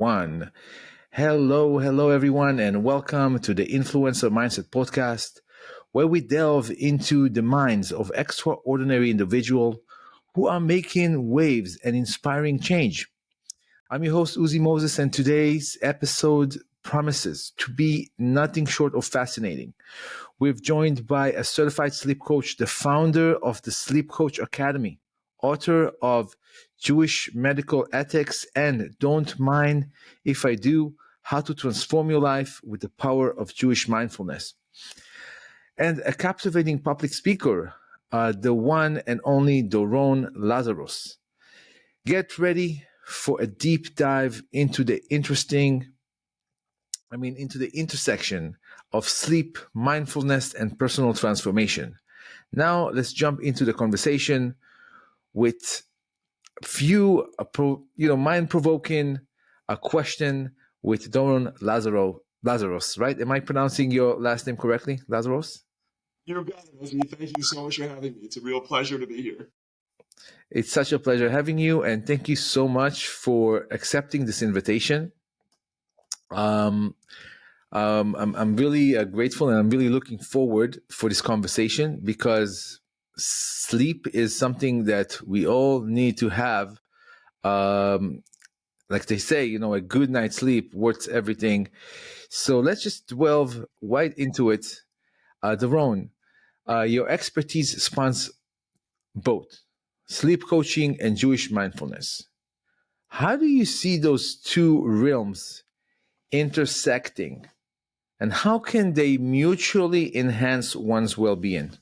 one. Hello, everyone, and welcome to the Influencer Mindset Podcast, where we delve into the minds of extraordinary individuals who are making waves and inspiring change. I'm your host, Uzi Moses, and today's episode promises to be nothing short of fascinating. We're joined by a certified sleep coach, the founder of the Sleep Coach Academy, author of Jewish Medical Ethics and Don't Mind If I Do, How to Transform Your Life with the Power of Jewish Mindfulness, and a captivating public speaker, the one and only Doron Lazarus. Get ready for a deep dive into the intersection of sleep, mindfulness, and personal transformation. Now, let's jump into the conversation with a few, mind-provoking question with Doron Lazarus, right? Am I pronouncing your last name correctly, Lazarus? You got it, Uzi. Thank you so much for having me. It's a real pleasure to be here. It's such a pleasure having you, and thank you so much for accepting this invitation. I'm really grateful, and I'm really looking forward for this conversation because sleep is something that we all need to have. Like they say, a good night's sleep worth everything. So let's just delve right into it. Doron, your expertise spans both sleep coaching and Jewish mindfulness. How do you see those two realms intersecting, and how can they mutually enhance one's well-being?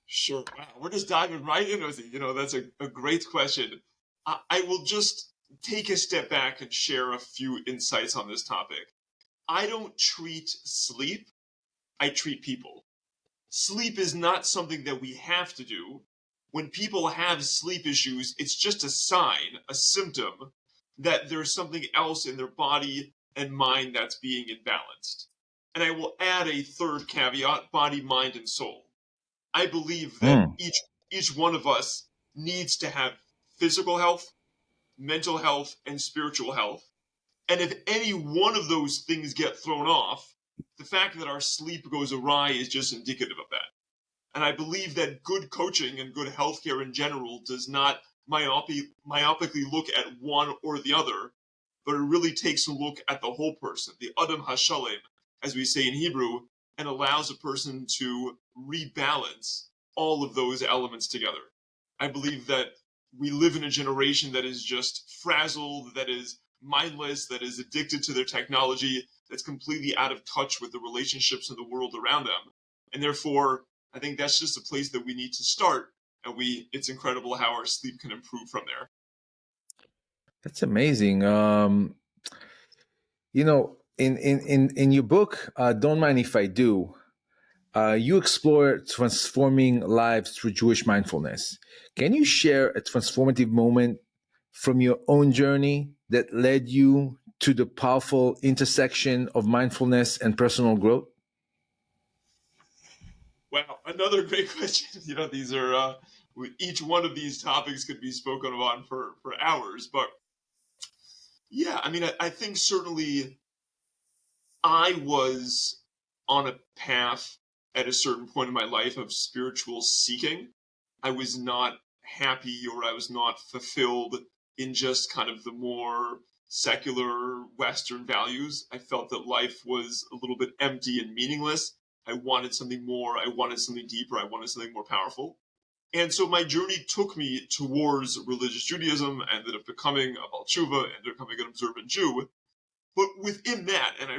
Sure. Wow. We're just diving right in, Uzi. That's a great question. I will just take a step back and share a few insights on this topic. I don't treat sleep, I treat people. Sleep is not something that we have to do. When people have sleep issues, it's just a sign, a symptom that there's something else in their body and mind that's being imbalanced. And I will add a third caveat: body, mind, and soul. I believe that each one of us needs to have physical health, mental health, and spiritual health. And if any one of those things get thrown off, the fact that our sleep goes awry is just indicative of that. And I believe that good coaching and good healthcare in general does not myopically look at one or the other, but it really takes a look at the whole person, the Adam HaShalem, as we say in Hebrew, and allows a person to rebalance all of those elements together. I believe that we live in a generation that is just frazzled, that is mindless, that is addicted to their technology, that's completely out of touch with the relationships in the world around them. And therefore, I think that's just a place that we need to start. And it's incredible how our sleep can improve from there. That's amazing. In your book, Don't Mind If I Do, you explore transforming lives through Jewish mindfulness. Can you share a transformative moment from your own journey that led you to the powerful intersection of mindfulness and personal growth? Wow, another great question. These are each one of these topics could be spoken on for hours. But yeah, I think certainly I was on a path at a certain point in my life of spiritual seeking. I was not happy, or I was not fulfilled in just kind of the more secular Western values. I felt that life was a little bit empty and meaningless. I wanted something more. I wanted something deeper. I wanted something more powerful. And so my journey took me towards religious Judaism, ended up becoming a Baal Tshuva, ended up becoming an observant Jew. But within that, and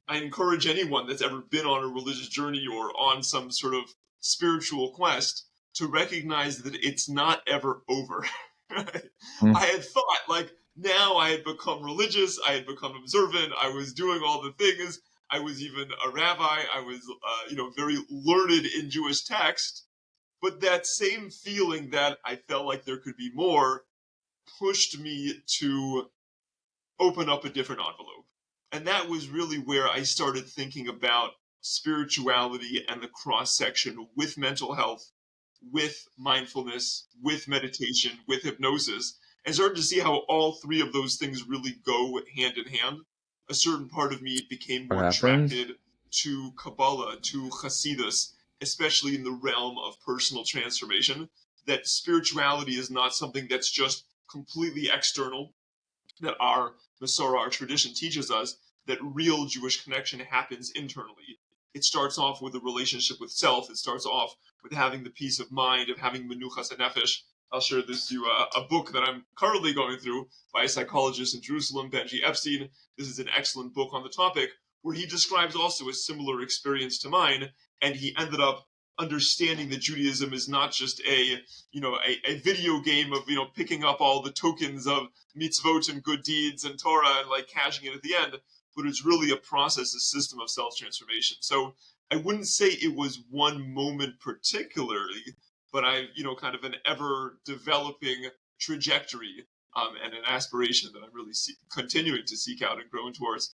I encourage anyone that's ever been on a religious journey or on some sort of spiritual quest to recognize that it's not ever over. I had thought, now I had become religious, I had become observant, I was doing all the things, I was even a rabbi, I was, very learned in Jewish text. But that same feeling that I felt like there could be more pushed me to open up a different envelope. And that was really where I started thinking about spirituality and the cross section with mental health, with mindfulness, with meditation, with hypnosis, and started to see how all three of those things really go hand in hand. A certain part of me became What more happened? attracted to Kabbalah, to Hasidus, especially in the realm of personal transformation. That spirituality is not something that's just completely external, that our Masorah, our tradition, teaches us that real Jewish connection happens internally. It starts off with a relationship with self. It starts off with having the peace of mind, of having menuchas nefesh. I'll share this to you, a book that I'm currently going through by a psychologist in Jerusalem, Benji Epstein. This is an excellent book on the topic where he describes also a similar experience to mine, and he ended up understanding that Judaism is not just a video game of picking up all the tokens of mitzvot and good deeds and Torah and like cashing it at the end, but it's really a process, a system of self-transformation. So I wouldn't say it was one moment particularly, but kind of an ever developing trajectory and an aspiration that I'm really continuing to seek out and growing towards.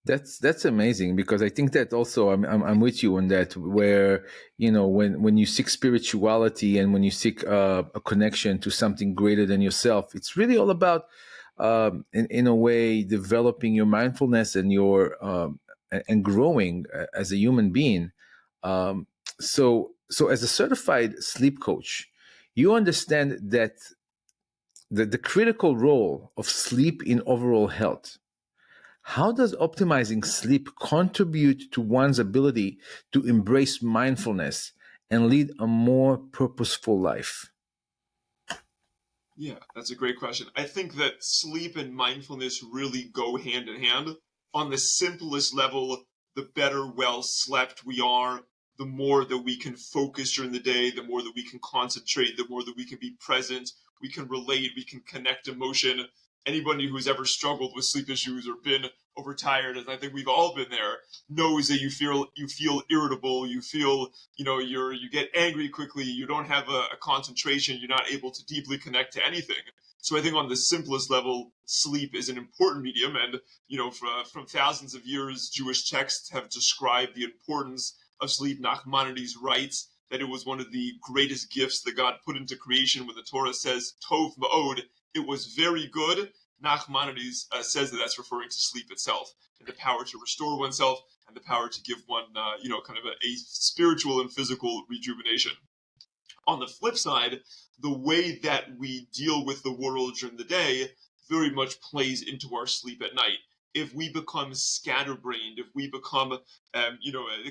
That's amazing, because I think that also I'm with you on that, where when you seek spirituality and when you seek a connection to something greater than yourself, it's really all about in a way developing your mindfulness and your and growing as a human being. So as a certified sleep coach, you understand that the critical role of sleep in overall health. How does optimizing sleep contribute to one's ability to embrace mindfulness and lead a more purposeful life? Yeah, that's a great question. I think that sleep and mindfulness really go hand in hand. On the simplest level, the better well slept we are, the more that we can focus during the day, the more that we can concentrate, the more that we can be present, we can relate, we can connect emotion. Anybody who's ever struggled with sleep issues or been overtired, as I think we've all been there, knows that you feel irritable, you feel you get angry quickly, you don't have a concentration, you're not able to deeply connect to anything. So I think on the simplest level, sleep is an important medium, and from thousands of years, Jewish texts have described the importance of sleep. Nachmanides writes that it was one of the greatest gifts that God put into creation. When the Torah says Tov Ma'od, it was very good. Nachmanides says that that's referring to sleep itself and the power to restore oneself and the power to give one, kind of a spiritual and physical rejuvenation. On the flip side, the way that we deal with the world during the day very much plays into our sleep at night. If we become scatterbrained, if we become,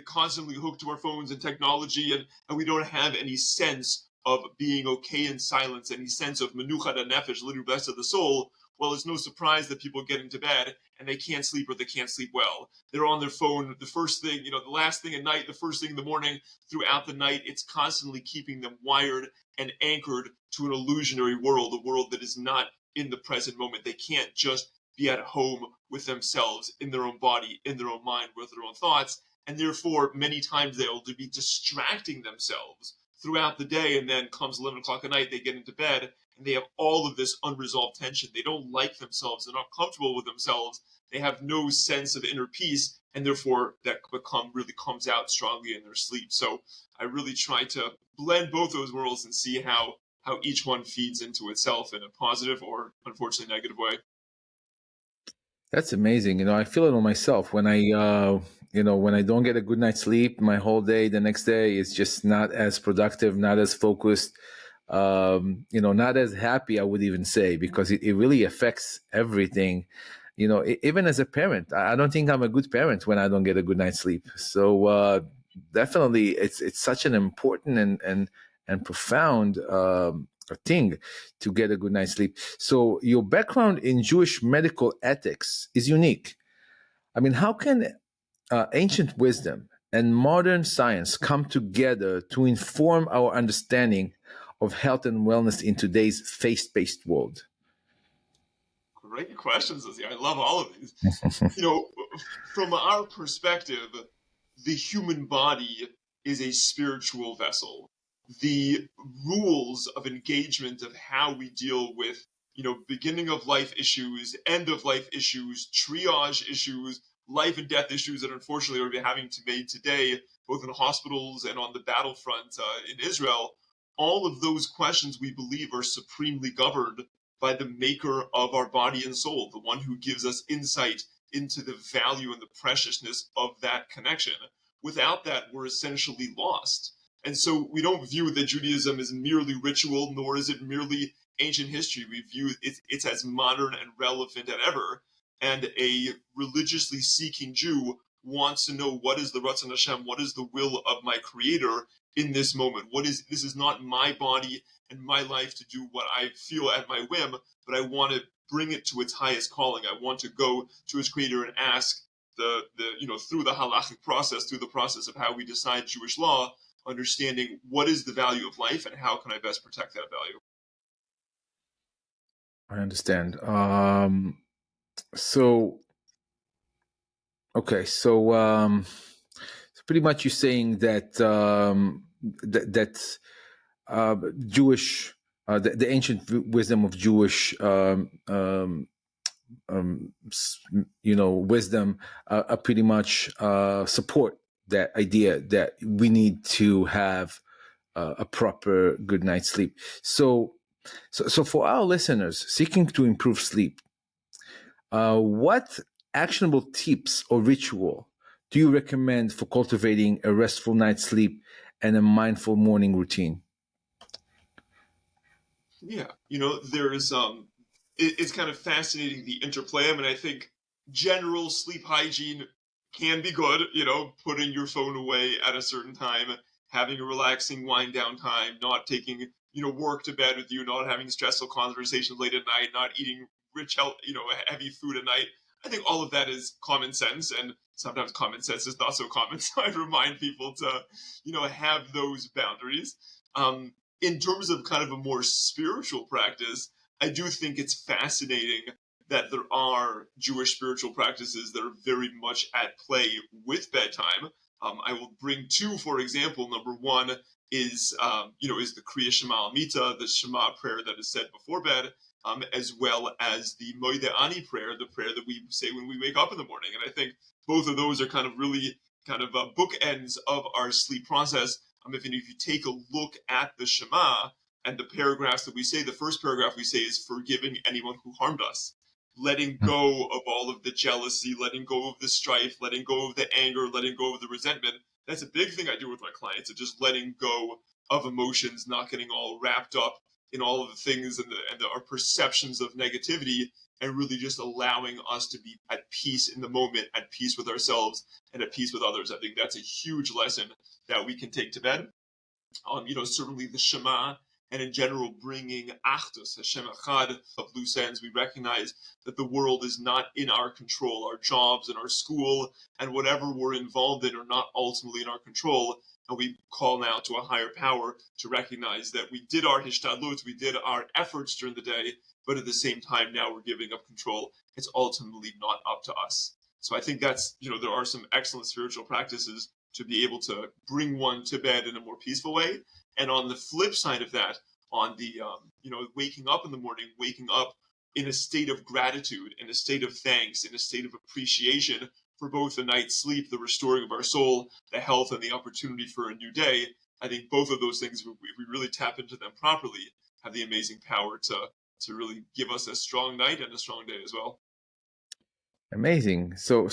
constantly hooked to our phones and technology, and we don't have any sense of being okay in silence, any sense of menucha nefesh, literally rest of the soul, well, it's no surprise that people get into bed and they can't sleep, or they can't sleep well. They're on their phone the first thing, the last thing at night, the first thing in the morning, throughout the night. It's constantly keeping them wired and anchored to an illusionary world, a world that is not in the present moment. They can't just be at home with themselves, in their own body, in their own mind, with their own thoughts. And therefore, many times they'll be distracting themselves throughout the day. And then comes 11 o'clock at night, they get into bed and they have all of this unresolved tension. They don't like themselves. They're not comfortable with themselves. They have no sense of inner peace. And therefore, that really comes out strongly in their sleep. So I really try to blend both those worlds and see how each one feeds into itself in a positive or unfortunately negative way. That's amazing. I feel it on myself when when I don't get a good night's sleep. My whole day, the next day, is just not as productive, not as focused, not as happy, I would even say, because it really affects everything. Even as a parent, I don't think I'm a good parent when I don't get a good night's sleep. So definitely, it's such an important and profound thing to get a good night's sleep. So your background in Jewish medical ethics is unique. I mean, how can ancient wisdom and modern science come together to inform our understanding of health and wellness in today's faith-based world? Great questions, Lizzie. I love all of these. You know, from our perspective, the human body is a spiritual vessel. The rules of engagement of how we deal with, beginning of life issues, end of life issues, triage issues, life and death issues that unfortunately are having to be made today, both in hospitals and on the battlefront in Israel, all of those questions we believe are supremely governed by the maker of our body and soul, the one who gives us insight into the value and the preciousness of that connection. Without that, we're essentially lost. And so we don't view that Judaism as merely ritual, nor is it merely ancient history. We view it's as modern and relevant as ever. And a religiously seeking Jew wants to know, what is the Ratzon Hashem, what is the will of my Creator in this moment? This is not my body and my life to do what I feel at my whim, but I want to bring it to its highest calling. I want to go to its Creator and ask through the halachic process, through the process of how we decide Jewish law, understanding what is the value of life and how can I best protect that value. I understand. So pretty much you're saying that Jewish, the ancient wisdom of Jewish, wisdom, pretty much support that idea that we need to have a proper good night's sleep. So for our listeners seeking to improve sleep, what actionable tips or ritual do you recommend for cultivating a restful night's sleep and a mindful morning routine? Yeah, there's it's kind of fascinating, the interplay. I mean, I think general sleep hygiene can be good, putting your phone away at a certain time, having a relaxing wind down time, not taking, work to bed with you, not having stressful conversations late at night, not eating rich, heavy food at night. I think all of that is common sense, and sometimes common sense is not so common. So I remind people to, have those boundaries. In terms of kind of a more spiritual practice, I do think it's fascinating that there are Jewish spiritual practices that are very much at play with bedtime. I will bring two, for example. Number one is the Kriya Shema Amita, the Shema prayer that is said before bed, as well as the Moide Ani prayer, the prayer that we say when we wake up in the morning. And I think both of those are kind of really kind of bookends of our sleep process. If you take a look at the Shema and the paragraphs that we say, the first paragraph we say is forgiving anyone who harmed us, letting go of all of the jealousy, letting go of the strife, letting go of the anger, letting go of the resentment. That's a big thing I do with my clients, of just letting go of emotions, not getting all wrapped up in all of the things and our perceptions of negativity, and really just allowing us to be at peace in the moment, at peace with ourselves and at peace with others. I think that's a huge lesson that we can take to bed. Certainly the Shema, and in general bringing Achdus, Hashem Echad, of loose ends. We recognize that the world is not in our control. Our jobs and our school and whatever we're involved in are not ultimately in our control. And we call now to a higher power to recognize that we did our hishtadlut, we did our efforts during the day, but at the same time now we're giving up control. It's ultimately not up to us. So I think that's, there are some excellent spiritual practices to be able to bring one to bed in a more peaceful way. And on the flip side of that, on the, waking up in the morning, waking up in a state of gratitude, in a state of thanks, in a state of appreciation for both the night's sleep, the restoring of our soul, the health, and the opportunity for a new day. I think both of those things, if we really tap into them properly, have the amazing power to really give us a strong night and a strong day as well. Amazing. So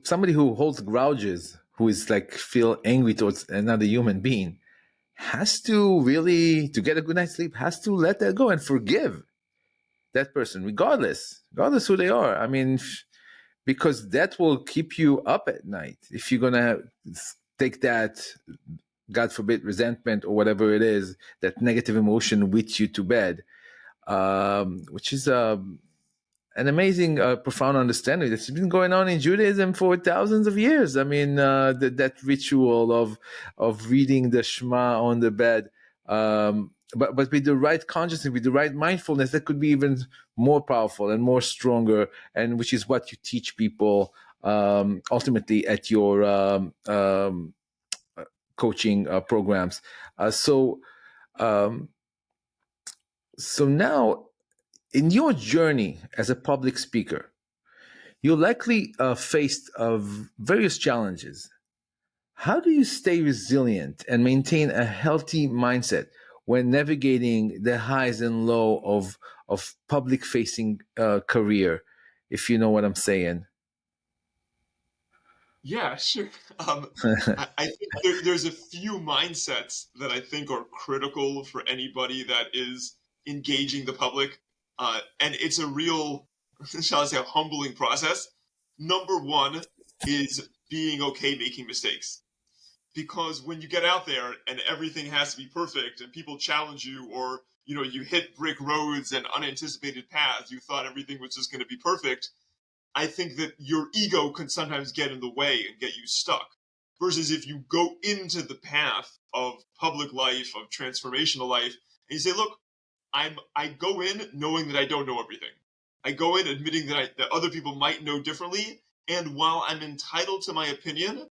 somebody who holds grouges, who is like feel angry towards another human being, has to really, to get a good night's sleep, has to let that go and forgive that person, regardless who they are. I mean, because that will keep you up at night. If you're gonna take that, God forbid, resentment or whatever it is, that negative emotion with you to bed, which is an amazing, profound understanding that's been going on in Judaism for thousands of years. I mean, that ritual of reading the Shema on the bed, but with the right consciousness, with the right mindfulness, that could be even more powerful and more stronger, and which is what you teach people ultimately at your coaching programs. So now, in your journey as a public speaker, you likely faced various challenges. How do you stay resilient and maintain a healthy mindset when navigating the highs and low of public facing career, if you know what I'm saying? Yeah, sure. I think there's a few mindsets that I think are critical for anybody that is engaging the public. And it's a real, shall I say, a humbling process. Number one is being okay making mistakes. Because when you get out there and everything has to be perfect and people challenge you, or you hit brick roads and unanticipated paths, you thought everything was just going to be perfect. I think that your ego can sometimes get in the way and get you stuck. Versus if you go into the path of public life, of transformational life, and you say, look, I go in knowing that I don't know everything. I go in admitting that other people might know differently, and while I'm entitled to my opinion,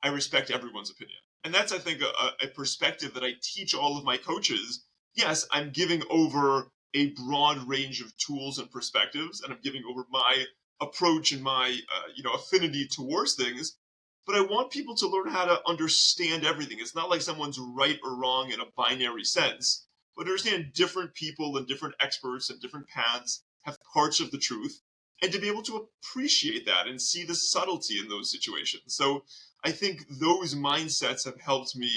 I respect everyone's opinion. And that's, I think, a perspective that I teach all of my coaches. Yes, I'm giving over a broad range of tools and perspectives, and I'm giving over my approach and my affinity towards things. But I want people to learn how to understand everything. It's not like someone's right or wrong in a binary sense, but understand different people and different experts and different paths have parts of the truth, and to be able to appreciate that and see the subtlety in those situations. So I think those mindsets have helped me,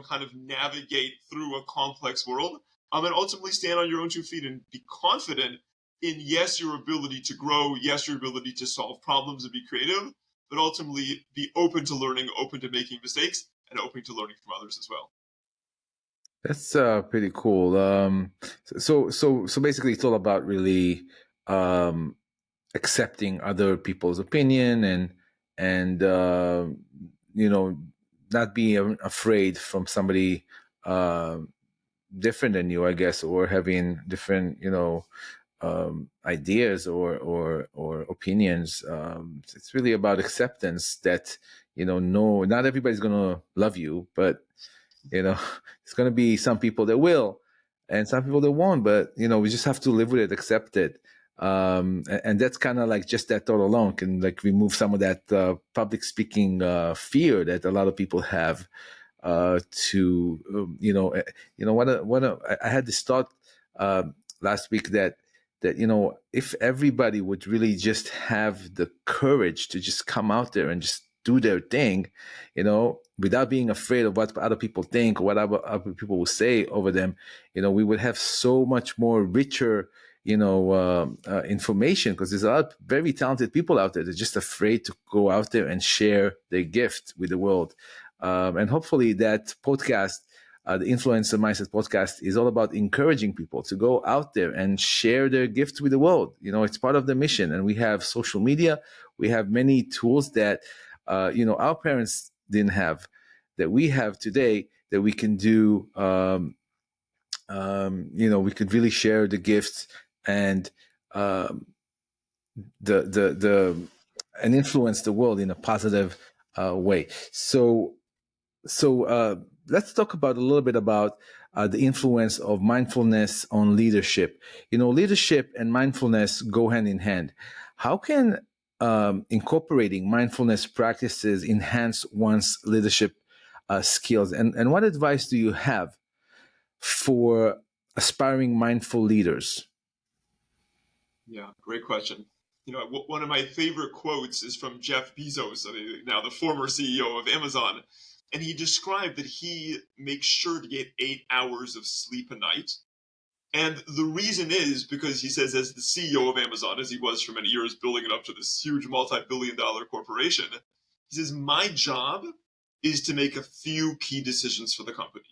kind of navigate through a complex world, and ultimately stand on your own two feet and be confident in, yes, your ability to grow, yes, your ability to solve problems and be creative, but ultimately be open to learning, open to making mistakes, and open to learning from others as well. That's pretty cool. So basically, it's all about really um, accepting other people's opinion and not being afraid from somebody uh, different than you, I guess, or having different ideas or opinions. It's really about acceptance that no, not everybody's gonna love you, but it's going to be some people that will and some people that won't, but we just have to live with it, accept it. And that's kind of like just that thought alone can like remove some of that public speaking fear that a lot of people have to I had this thought uh, last week that if everybody would really just have the courage to just come out there and just do their thing, without being afraid of what other people think or what other people will say over them, we would have so much more richer, information, because there's a lot of very talented people out there. They're just afraid to go out there and share their gift with the world. And hopefully that podcast, the Influencer Mindset podcast, is all about encouraging people to go out there and share their gifts with the world. It's part of the mission. And we have social media. We have many tools that, our parents didn't have, that we have today, that we can do. We could really share the gifts and um, the and influence the world in a positive way. So let's talk about a little bit about the influence of mindfulness on leadership. Leadership and mindfulness go hand in hand. How can incorporating mindfulness practices enhance one's leadership skills? And what advice do you have for aspiring mindful leaders? Yeah, great question. One of my favorite quotes is from Jeff Bezos, now the former CEO of Amazon. And he described that he makes sure to get 8 hours of sleep a night. And the reason is because he says, as the CEO of Amazon, as he was for many years, building it up to this huge multi-billion-dollar corporation, he says, my job is to make a few key decisions for the company.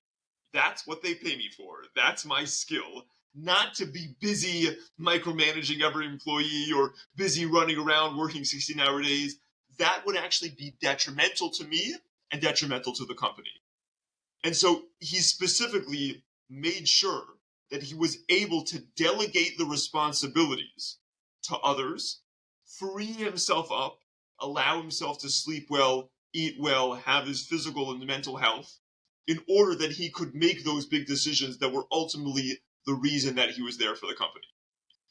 That's what they pay me for. That's my skill. Not to be busy micromanaging every employee or busy running around working 16-hour days. That would actually be detrimental to me and detrimental to the company. And so he specifically made sure that he was able to delegate the responsibilities to others, free himself up, allow himself to sleep well, eat well, have his physical and mental health, in order that he could make those big decisions that were ultimately the reason that he was there for the company.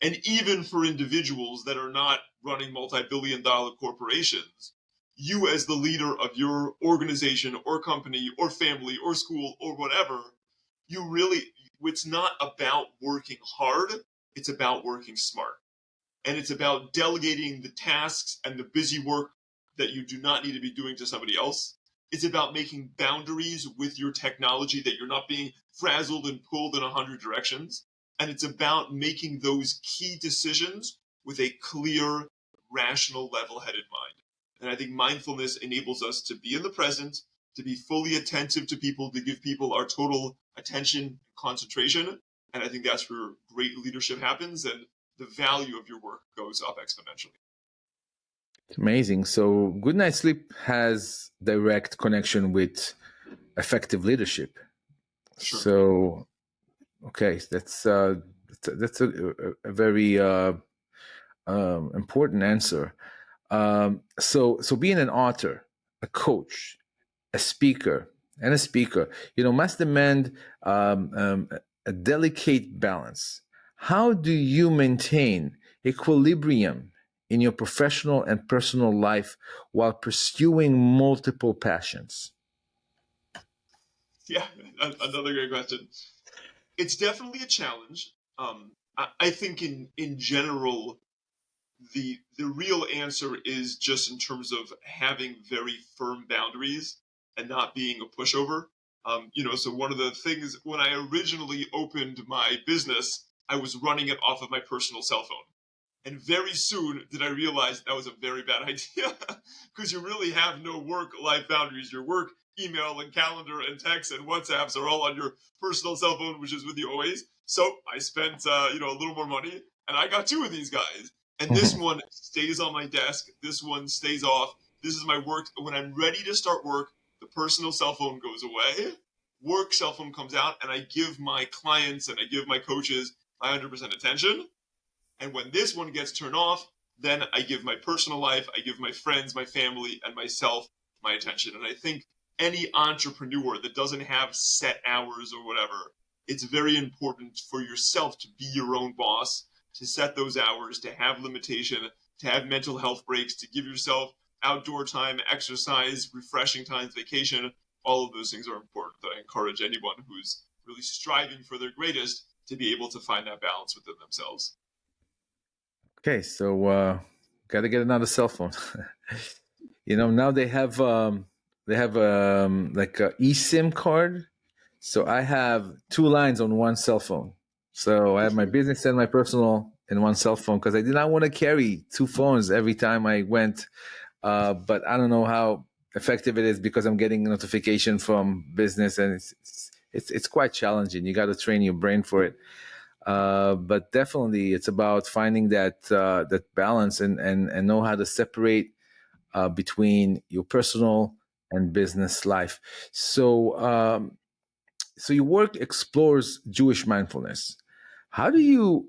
And even for individuals that are not running multi-billion-dollar corporations, you as the leader of your organization or company or family or school or whatever, it's not about working hard, it's about working smart. And it's about delegating the tasks and the busy work that you do not need to be doing to somebody else. It's about making boundaries with your technology, that you're not being frazzled and pulled in 100 directions. And it's about making those key decisions with a clear, rational, level-headed mind. And I think mindfulness enables us to be in the present, to be fully attentive to people, to give people our total attention and concentration. And I think that's where great leadership happens, and the value of your work goes up exponentially. Amazing. So, good night's sleep has direct connection with effective leadership. Sure. So, okay, that's a very important answer. So being an author, a coach, a speaker, must demand a delicate balance. How do you maintain equilibrium in your professional and personal life while pursuing multiple passions? Yeah, another great question. It's definitely a challenge. I think in general, the real answer is just in terms of having very firm boundaries and not being a pushover. So one of the things when I originally opened my business, I was running it off of my personal cell phone. And very soon did I realize that was a very bad idea because you really have no work-life boundaries. Your work email and calendar and text and WhatsApps are all on your personal cell phone, which is with you always. So I spent a little more money, and I got two of these guys. And this one stays on my desk. This one stays off. This is my work. When I'm ready to start work, the personal cell phone goes away. Work cell phone comes out, and I give my clients and I give my coaches my 100% attention. And when this one gets turned off, then I give my personal life, I give my friends, my family, and myself my attention. And I think any entrepreneur that doesn't have set hours or whatever, it's very important for yourself to be your own boss, to set those hours, to have limitation, to have mental health breaks, to give yourself outdoor time, exercise, refreshing times, vacation. All of those things are important. I encourage anyone who's really striving for their greatest to be able to find that balance within themselves. Okay, so got to get another cell phone. Now they have like a eSIM card. So I have two lines on one cell phone. So I have my business and my personal in one cell phone because I did not want to carry two phones every time I went. But I don't know how effective it is because I'm getting a notification from business, and it's quite challenging. You got to train your brain for it. But definitely, it's about finding that balance and know how to separate between your personal and business life. So your work explores Jewish mindfulness. How do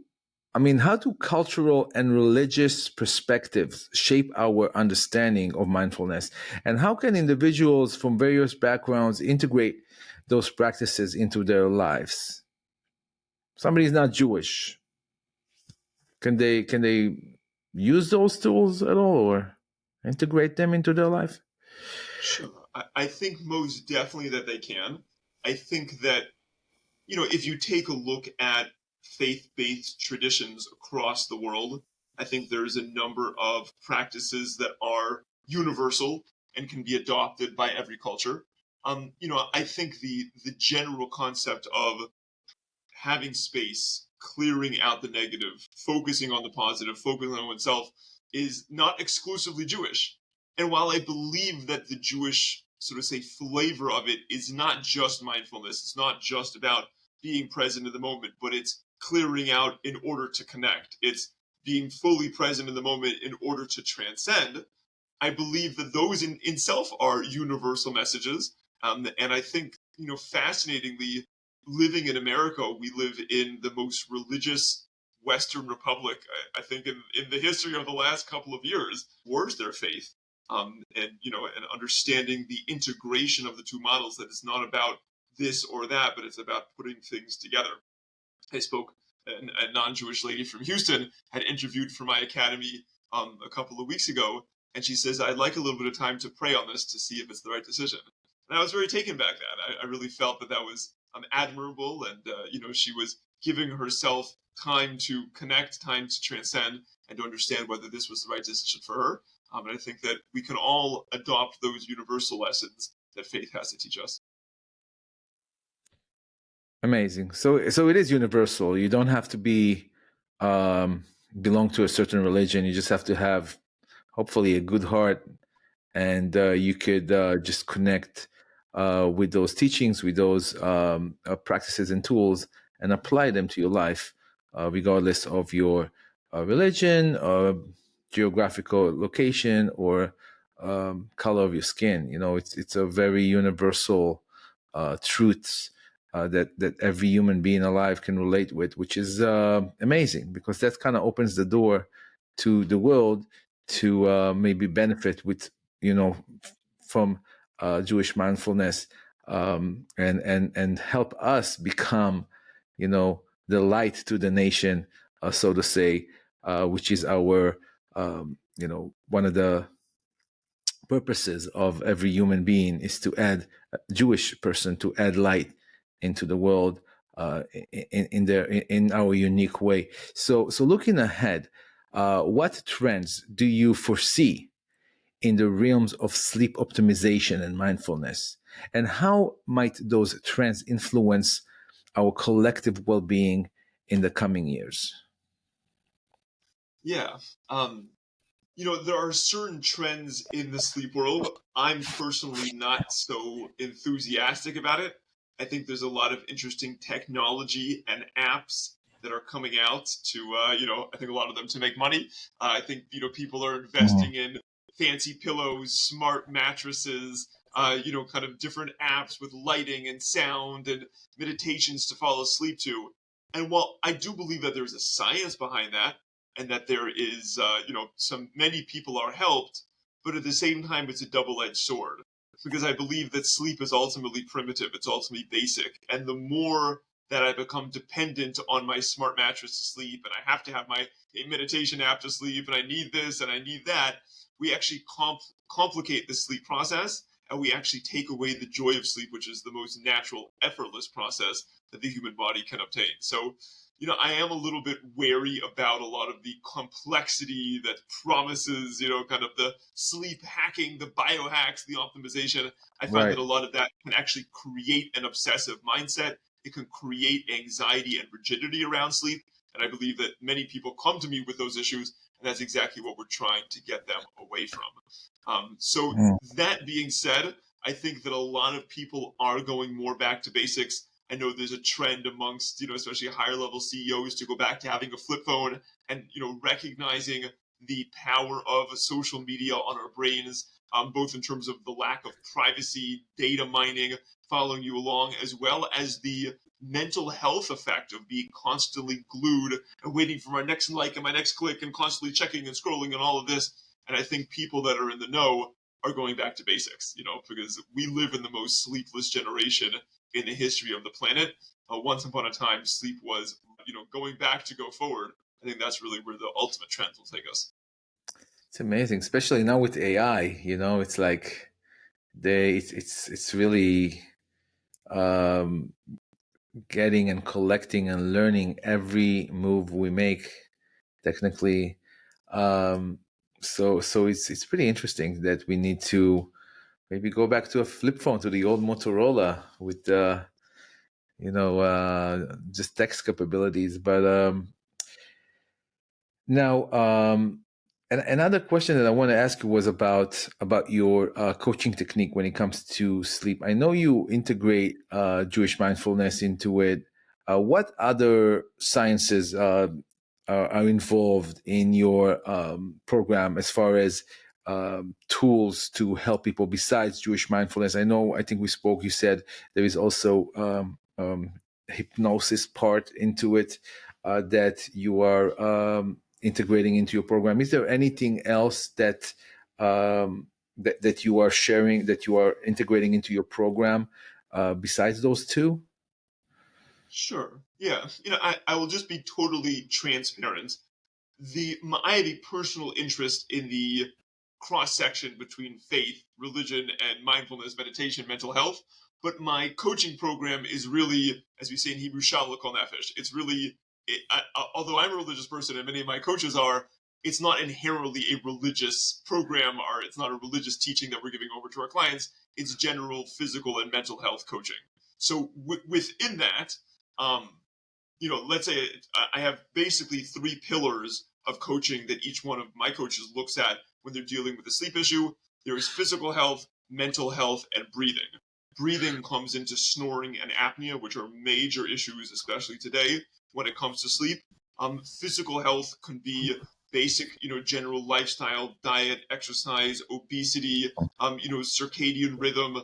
cultural and religious perspectives shape our understanding of mindfulness? And how can individuals from various backgrounds integrate those practices into their lives? Somebody's not Jewish. Can they use those tools at all or integrate them into their life? Sure. I think most definitely that they can. I think that, if you take a look at faith-based traditions across the world, I think there's a number of practices that are universal and can be adopted by every culture. I think the general concept of having space, clearing out the negative, focusing on the positive, focusing on oneself is not exclusively Jewish. And while I believe that the Jewish sort of say flavor of it is not just mindfulness, it's not just about being present in the moment, but it's clearing out in order to connect. It's being fully present in the moment in order to transcend. I believe that those in self are universal messages. And I think, fascinatingly, living in America, we live in the most religious Western republic, I think, in the history of the last couple of years, towards their faith. And understanding the integration of the two models, that it's not about this or that, but it's about putting things together. I spoke, a non-Jewish lady from Houston had interviewed for my academy a couple of weeks ago, And she says, I'd like a little bit of time to pray on this to see if it's the right decision. And I was very taken back that. I really felt that that was admirable. And, she was giving herself time to connect, time to transcend, and to understand whether this was the right decision for her. And I think that we can all adopt those universal lessons that faith has to teach us. Amazing. So it is universal. You don't have to be belong to a certain religion. You just have to have, hopefully, a good heart, and you could just connect with those teachings, with those practices and tools, and apply them to your life, regardless of your religion, geographical location, or color of your skin. It's a very universal truth that every human being alive can relate with, which is amazing, because that kind of opens the door to the world to maybe benefit with, from Jewish mindfulness, and help us become, the light to the nation, so to say, which is our, one of the purposes of every human being is to add a Jewish person to add light into the world, in our unique way. So looking ahead, what trends do you foresee in the realms of sleep optimization and mindfulness, and how might those trends influence our collective well-being in the coming years? Yeah. There are certain trends in the sleep world. I'm personally not so enthusiastic about it. I think there's a lot of interesting technology and apps that are coming out to, I think a lot of them to make money. I think, people are investing in fancy pillows, smart mattresses, kind of different apps with lighting and sound and meditations to fall asleep to. And while I do believe that there's a science behind that, and that there is, many people are helped, but at the same time, it's a double-edged sword, because I believe that sleep is ultimately primitive, it's ultimately basic, and the more that I become dependent on my smart mattress to sleep, and I have to have my meditation app to sleep, and I need this and I need that, we actually complicate the sleep process, and we actually take away the joy of sleep, which is the most natural, effortless process that the human body can obtain. So I am a little bit wary about a lot of the complexity that promises, kind of the sleep hacking, the biohacks, the optimization. I find that Right. a lot of that can actually create an obsessive mindset. It can create anxiety and rigidity around sleep. And I believe that many people come to me with those issues, and that's exactly what we're trying to get them away from. So, Mm. that being said, I think that a lot of people are going more back to basics. I know there's a trend amongst, especially higher level CEOs to go back to having a flip phone and, recognizing the power of social media on our brains, both in terms of the lack of privacy, data mining, following you along, as well as the mental health effect of being constantly glued and waiting for my next like and my next click and constantly checking and scrolling and all of this. And I think people that are in the know are going back to basics, because we live in the most sleepless generation in the history of the planet. Once upon a time, sleep was, going back to go forward. I think that's really where the ultimate trend will take us. It's amazing, especially now with AI. It's like it's really um, getting and collecting and learning every move we make. Technically, um, so it's pretty interesting that we need to maybe go back to a flip phone, to the old Motorola with just text capabilities. But now, and another question that I want to ask you was about your coaching technique when it comes to sleep. I know you integrate Jewish mindfulness into it. What other sciences are involved in your program as far as tools to help people besides Jewish mindfulness? I think we spoke. You said there is also hypnosis part into it that you are integrating into your program. Is there anything else that you are sharing, that you are integrating into your program besides those two? Sure. Yeah. I will just be totally transparent. I have a personal interest in the cross-section between faith, religion, and mindfulness, meditation, mental health. But my coaching program is really, as we say in Hebrew, shalach al nefesh. It's really, although I'm a religious person and many of my coaches are, it's not inherently a religious program, or it's not a religious teaching that we're giving over to our clients. It's general physical and mental health coaching. So within that, let's say I have basically 3 pillars of coaching that each one of my coaches looks at when they're dealing with a sleep issue. There is physical health, mental health, and breathing. Breathing comes into snoring and apnea, which are major issues, especially today when it comes to sleep. Physical health can be basic, general lifestyle, diet, exercise, obesity, circadian rhythm,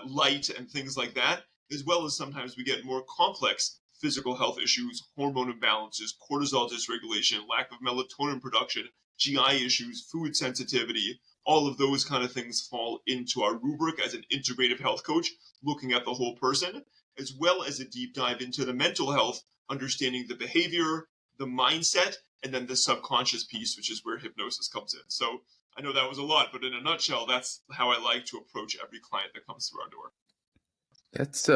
light and things like that, as well as sometimes we get more complex physical health issues, hormone imbalances, cortisol dysregulation, lack of melatonin production, GI issues, food sensitivity. All of those kind of things fall into our rubric as an integrative health coach, looking at the whole person, as well as a deep dive into the mental health, understanding the behavior, the mindset, and then the subconscious piece, which is where hypnosis comes in. So I know that was a lot, but in a nutshell, that's how I like to approach every client that comes through our door. That's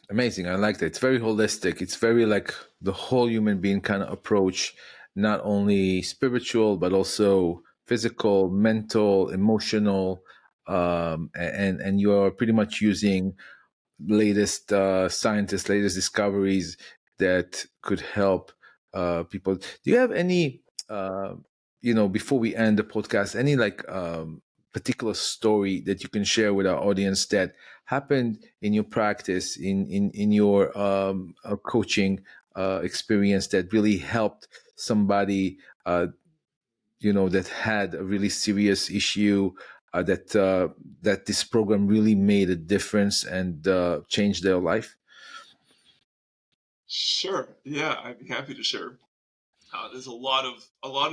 amazing. I like that. It's very holistic. It's very like the whole human being kind of approach, not only spiritual but also physical, mental, emotional, and you're pretty much using latest scientists, latest discoveries that could help people. Do you have any, before we end the podcast, any particular story that you can share with our audience that happened in your practice, in your coaching experience that really helped somebody, that had a really serious issue, that this program really made a difference and changed their life? Sure. Yeah, I'd be happy to share. There's a lot of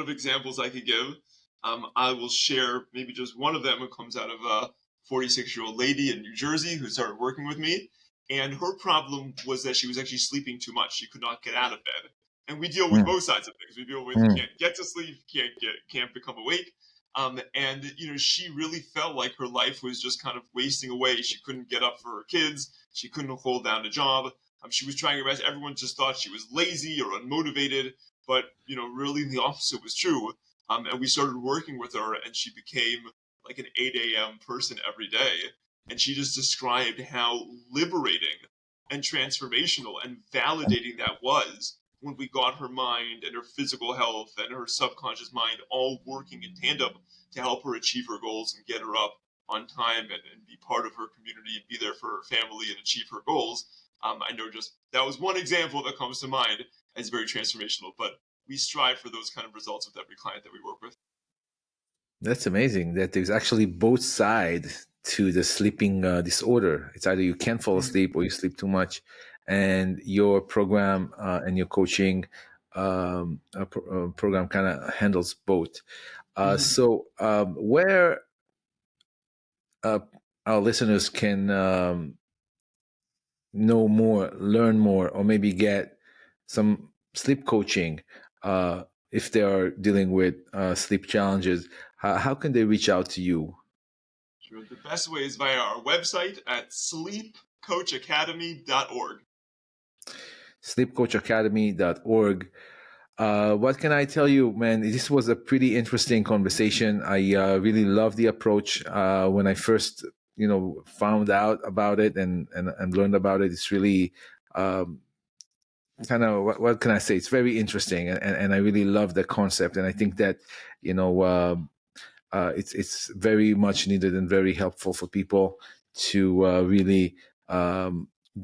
examples I could give. I will share maybe just one of them. It comes out of a 46-year-old lady in New Jersey who started working with me, and her problem was that she was actually sleeping too much. She could not get out of bed, and we deal with Mm, both sides of things. We deal with mm, can't get to sleep, can't become awake. And she really felt like her life was just kind of wasting away. She couldn't get up for her kids. She couldn't hold down a job. She was trying her best. Everyone just thought she was lazy or unmotivated, but really the opposite was true. And we started working with her, and she became like an 8 a.m. person every day. And she just described how liberating and transformational and validating that was when we got her mind and her physical health and her subconscious mind all working in tandem to help her achieve her goals and get her up on time and be part of her community and be there for her family and achieve her goals. I know just that was one example that comes to mind as very transformational, but we strive for those kind of results with every client that we work with. That's amazing that there's actually both sides to the sleeping disorder. It's either you can't fall asleep or you sleep too much, and your program and your coaching program kind of handles both. So where uh, our listeners can know more, learn more, or maybe get some sleep coaching if they are dealing with sleep challenges, how can they reach out to you? Sure. The best way is via our website at sleepcoachacademy.org. Sleepcoachacademy.org. What can I tell you, man? This was a pretty interesting conversation. I really love the approach. When I first, found out about it and learned about it, it's really kind of what can I say? It's very interesting, and I really love the concept. And I think that it's very much needed and very helpful for people to really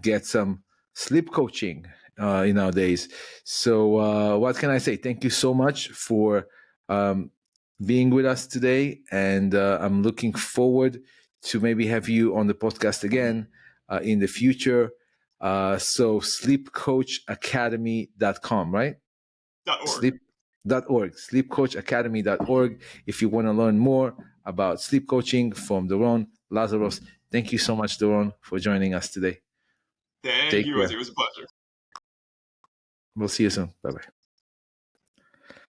get some sleep coaching nowadays. So what can I say? Thank you so much for being with us today, and I'm looking forward to maybe have you on the podcast again in the future. So sleepcoachacademy.com, right? .org. Sleep.org, sleepcoachacademy.org. If you want to learn more about sleep coaching from Doron Lazarus. Thank you so much, Doron, for joining us today. Thank Take you, Uzi. care. It was a pleasure. We'll see you soon. Bye bye.